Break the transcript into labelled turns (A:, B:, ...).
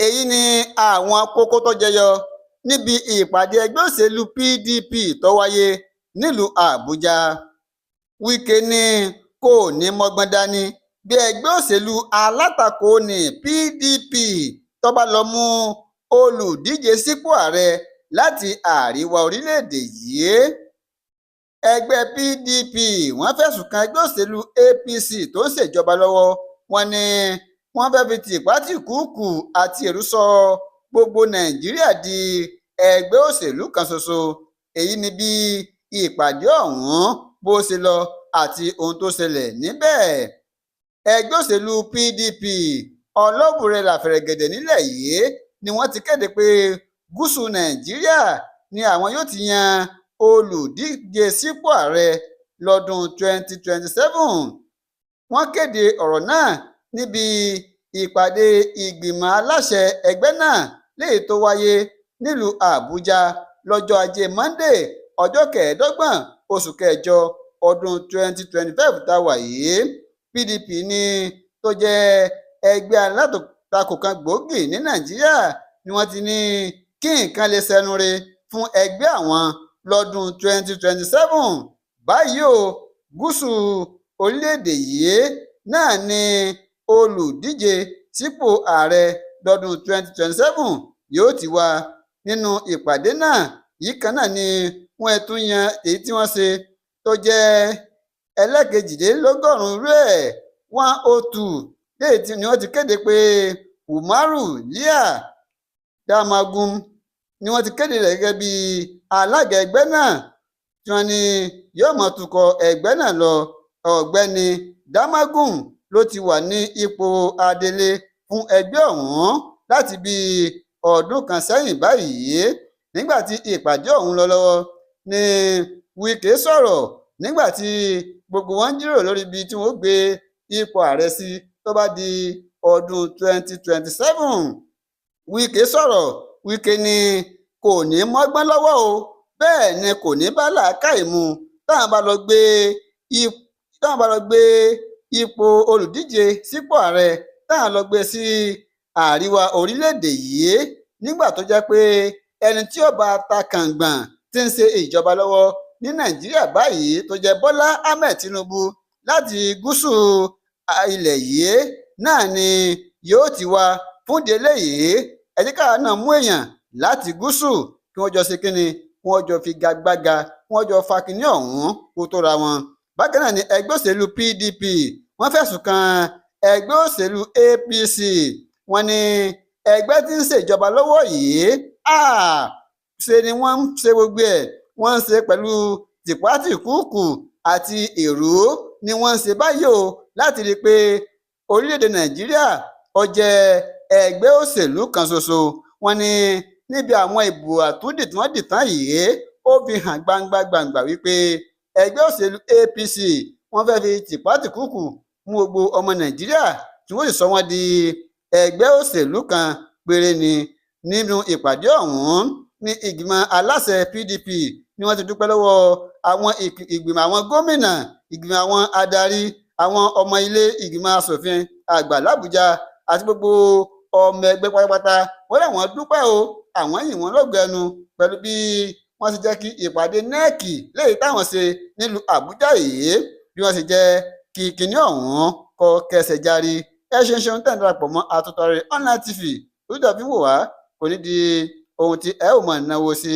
A: èyí ni àwọn kókó tó jẹyọ níbi ìpàdé ẹgbẹ́ òṣèlú PDP tó wáyé nílùú Àbújá. Wike ní kò ní mọ́gbọ́n dání bí ẹgbẹ́ òṣèlú alátakò ní PDP tó bá lọ mú olùdíje sípò ààrẹ láti àríwá orílẹ̀-èdè yìí. Ẹgbẹ́ PDP wọ́n fẹ̀sùn kan ẹgbẹ́ òṣèlú APC tó ń ṣèjọba lọ́wọ́. Wọ́n ní wọ́n fẹ́ fi tìpátìkúùkù àti èrú sọ gbogbo Nàìjíríà di ẹgbẹ́ òṣèlú kan ṣoṣo. Èyí ni bí ìpàdé ọ̀hún bó ṣe lọ àti ohun tó ṣẹlẹ̀ níbẹ̀. Ẹgbẹ́ òṣèlú PDP ọlọ́bùrẹ́là fẹ̀rẹ̀gẹ̀dẹ̀ nílẹ̀ yìí ni wọ́n ti kéde pé gúúsù Nàìjíríà ni àwọn yóò ti yan olùdíje sípò ààrẹ lọ́dún 2027. Wọ́n kéde ọ̀rọ̀ náà níbi ìpàdé ìgbìmọ̀ aláṣẹ ẹgbẹ́ náà léyìí tó wáyé nílùú Àbújá lọ́jọ́ Ajé Monday ọjọ́ 25 oṣù kẹjọ ọdún 2025 tá a wà yìí. PDP ní tó jẹ́ ẹgbẹ́ alátakò kan gbòógì ní Nàìjíríà ni wọ́n ti ní kí nǹkan lè ṣẹnu re fún ẹgbẹ́ àwọn lọ́dún 2027. Báyìí o, gúúsù orílẹ̀-èdè yìí náà ni olùdíje sípò ààrẹ lọ́dún 2027 yóò ti wà. Nínú ìpàdé náà yìí kan náà ni wọ́n tún yan èyí tí wọ́n ṣe tó jẹ́ ẹlẹ́kejìlélọ́gọ́rùn-ún rẹ̀ 102 léyìí tí wọ́n ti kéde pé Umaru Lia Damagum ni wọ́n ti kéde rẹ̀ gẹ́gẹ́ bí alága ẹgbẹ́ náà tí wọ́n ní yóò máa tukọ̀ ẹgbẹ́ náà lọ. Ọ̀gbẹ́ni Damagum ló ti wà ní ipò adelé fún ẹgbẹ́ ọ̀hún láti bí ọdún kan sẹ́yìn báyìí. Nígbà tí ìpàdé ọ̀hún lọ lọ́wọ́ ni Wike sọ̀rọ̀ nígbà tí gbogbo wọn jíròrò lórí ibi tí wọ́n gbé ipò ààrẹ sí tó bá di ọdún 2027. Wike sọ̀rọ̀. Wike ní kò ní mọ́gbọ́n lọ́wọ́ o, bẹ́ẹ̀ ni kò ní bá làákàyè mu táwọn bá lọ gbé ipò olùdíje sípò ààrẹ táwọn lọ gbé sí àríwá orílẹ̀-èdè yìí nígbà tó jẹ́ pé ẹni tí ó bá ta kàngbọ̀n tí ń ṣe ìjọba lọ́wọ́ ní Nàìjíríà báyìí tó jẹ́ Bọ́lá Ahmed Tinubu láti gúúsù ilẹ̀ yìí náà ni yóò ti wá. Fún ìdí eléyìí ẹ jẹ́ káwa náà mú èèyàn láti gúúsù kí wọ́n jọ ṣe kínni, kí wọ́n jọ figagbága, kí wọ́n jọ fa kínní ọ̀hún kó tó ra wọn. Bákan náà ni ẹgbẹ́ òṣèlú PDP wọ́n fẹ̀sùn kan ẹgbẹ́ òṣèlú APC. Wọ́n ní ẹgbẹ́ tí ń ṣèjọba lọ́wọ́ yìí ṣe ni wọ́n ń ṣe gbogbo ẹ̀, wọ́n ń ṣe pẹ̀lú tìpátìkúùkù àti èrú ni wọ́n ń ṣe báyìí o láti rí i pé orílẹ̀-èdè Nàìjíríà ó jẹ́ ẹgbẹ́ òṣèlú kan ṣoṣo. Wọ́n ní níbi àwọn ìbò àtúndì tí wọ́n dì tán yìí ó fi hàn gbangba wípé ẹgbẹ́ òṣèlú APC wọ́n fẹ́ fi tìpátìkúùkù mú gbogbo ọmọ Nàìjíríà tí wọ́n sì sọ wọ́n di ẹgbẹ́ òṣèlú kan péré ni. Nínú ìpàdé ọ̀hún ní ìgbìmọ̀ aláṣẹ PDP ni wọ́n ti dúpẹ́ lọ́wọ́ àwọn ìgbìmọ̀ àwọn gómìnà, ìgbìmọ̀ àwọn adarí, àwọn ọmọ ilé ìgbìmọ̀ asòfin àgbà l'Àbújá àti gbogbo ọmọ ẹgbẹ́ pátápátá. Wọ́n láwọn dúpẹ́ o, àwọn yìn wọ́n lọ́gọ ẹnu pẹ̀lú bí wọ́n ti jẹ́ kí ìpàdé NEC léyìí táwọn ṣe nílùú Àbújá yìí bí wọ́n ti jẹ́ kí kinní ọ̀hún kó kẹsẹ̀ járí. Ẹ ṣeun tẹ̀ ń darapọ̀ mọ́ Àtúntàrẹ Online TV. Ojú tàbí wò wá kò ní di ohun tí ẹ ò mọ̀ náwó sí.